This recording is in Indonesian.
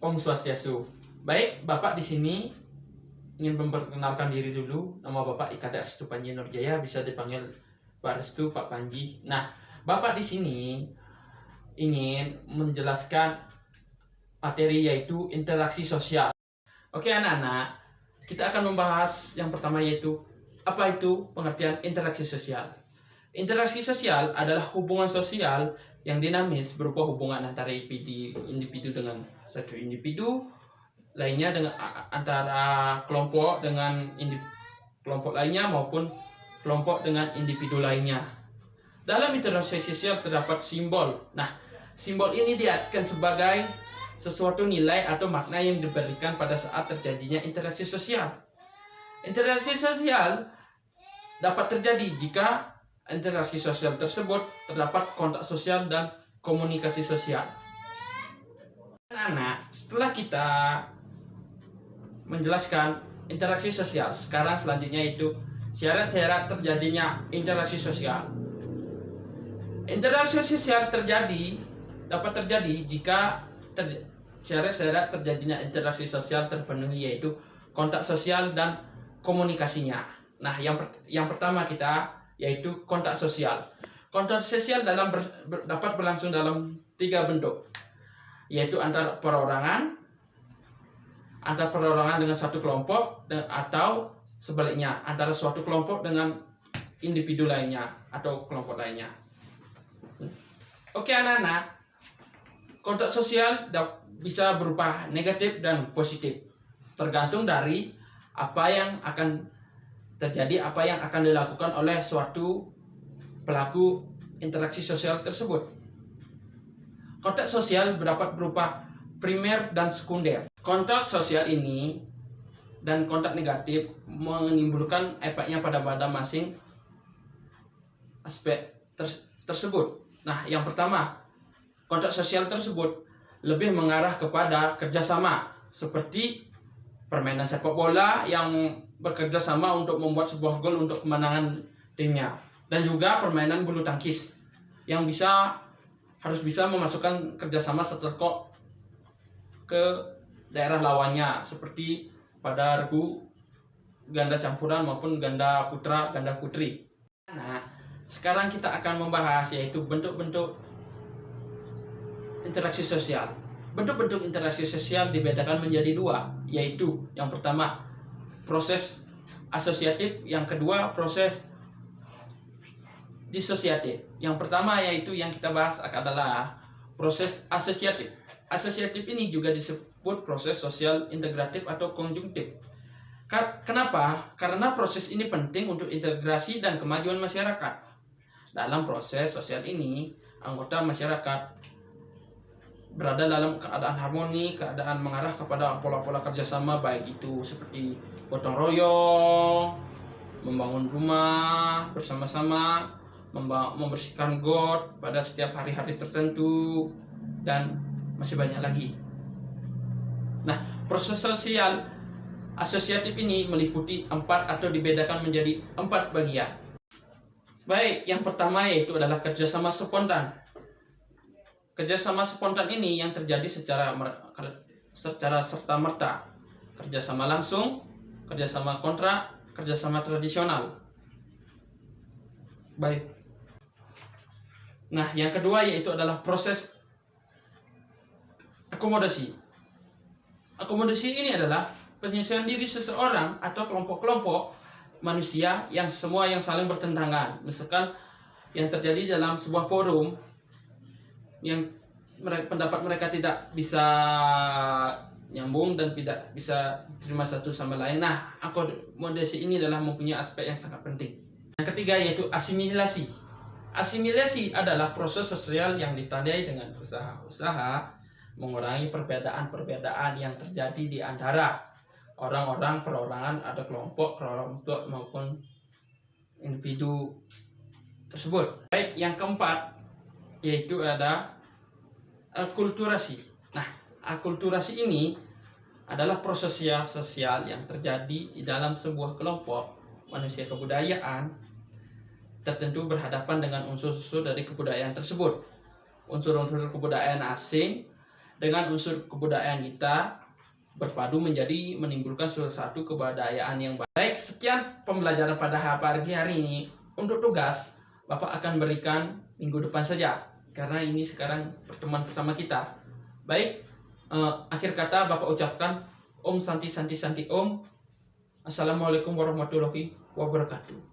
Om Swastiastu. Baik, Bapak di sini ingin memperkenalkan diri dulu. Nama Bapak Ika Restu Panji Nurjaya, bisa dipanggil Pak Restu, Pak Panji. Nah, Bapak di sini ingin menjelaskan materi yaitu interaksi sosial. Oke anak-anak, kita akan membahas yang pertama yaitu apa itu pengertian interaksi sosial. Interaksi sosial adalah hubungan sosial yang dinamis berupa hubungan antara individu dengan satu individu lainnya, dengan antara kelompok dengan kelompok lainnya maupun kelompok dengan individu lainnya. Dalam interaksi sosial terdapat simbol. Nah, simbol ini diartikan sebagai sesuatu nilai atau makna yang diberikan pada saat terjadinya interaksi sosial. Interaksi sosial dapat terjadi jika interaksi sosial tersebut terdapat kontak sosial dan komunikasi sosial. Anak-anak, setelah kita menjelaskan interaksi sosial, sekarang selanjutnya itu syarat-syarat terjadinya interaksi sosial. Interaksi sosial dapat terjadi jika syarat-syarat terjadinya interaksi sosial terpenuhi, yaitu kontak sosial dan komunikasinya. Nah, yang pertama kita yaitu kontak sosial. Kontak sosial dapat berlangsung dalam 3 bentuk, yaitu antar perorangan dengan satu kelompok, atau sebaliknya antara suatu kelompok dengan individu lainnya atau kelompok lainnya. Oke anak-anak, kontak sosial bisa berupa negatif dan positif, tergantung dari apa yang akan terjadi, apa yang akan dilakukan oleh suatu pelaku interaksi sosial tersebut. Kontak sosial dapat berupa primer dan sekunder. Kontak sosial ini dan kontak negatif menimbulkan efeknya pada masing aspek tersebut. Nah, yang pertama, kontak sosial tersebut lebih mengarah kepada kerjasama, seperti permainan sepak bola yang bekerja sama untuk membuat sebuah gol untuk kemenangan timnya, dan juga permainan bulu tangkis yang harus bisa memasukkan kerjasama setelkok ke daerah lawannya, seperti pada regu ganda campuran maupun ganda putra, ganda putri. Nah, sekarang kita akan membahas yaitu bentuk-bentuk interaksi sosial. Bentuk-bentuk interaksi sosial dibedakan menjadi 2, yaitu yang pertama proses asosiatif, yang kedua proses disosiatif. Yang pertama yaitu yang kita bahas adalah proses asosiatif. Asosiatif ini juga disebut proses sosial integratif atau konjungtif. Kenapa? Karena proses ini penting untuk integrasi dan kemajuan masyarakat. Dalam proses sosial ini, anggota masyarakat berada dalam keadaan harmoni, keadaan mengarah kepada pola-pola kerjasama, baik itu seperti gotong royong, membangun rumah bersama-sama, membersihkan got pada setiap hari-hari tertentu, dan masih banyak lagi. Nah, proses sosial asosiatif ini meliputi 4 atau dibedakan menjadi 4 bagian. Baik, yang pertama yaitu adalah kerjasama spontan. Kerjasama spontan ini yang terjadi secara serta-merta. Kerjasama langsung, kerjasama kontrak, kerjasama tradisional. Baik. Nah, yang kedua yaitu adalah proses akomodasi. Akomodasi ini adalah penyesuaian diri seseorang atau kelompok-kelompok manusia yang saling bertentangan. Misalkan yang terjadi dalam sebuah forum yang pendapat mereka tidak bisa nyambung dan tidak bisa terima satu sama lain. Nah, akomodasi ini adalah mempunyai aspek yang sangat penting. Yang ketiga yaitu asimilasi. Asimilasi adalah proses sosial yang ditandai dengan usaha-usaha mengurangi perbedaan-perbedaan yang terjadi di antara orang-orang, perorangan, ada kelompok maupun individu tersebut. Baik, yang keempat yaitu ada akulturasi. Nah, akulturasi ini adalah proses sosial yang terjadi di dalam sebuah kelompok manusia kebudayaan tertentu berhadapan dengan unsur-unsur dari kebudayaan tersebut. Unsur-unsur kebudayaan asing dengan unsur kebudayaan kita berpadu menjadi menimbulkan suatu kebudayaan yang baik. Baik, sekian pembelajaran pada pagi hari ini. Untuk tugas, Bapak akan berikan minggu depan saja, karena ini sekarang pertemuan pertama kita. Baik, akhir kata Bapak ucapkan Om Santi Santi Santi Om. Assalamualaikum warahmatullahi wabarakatuh.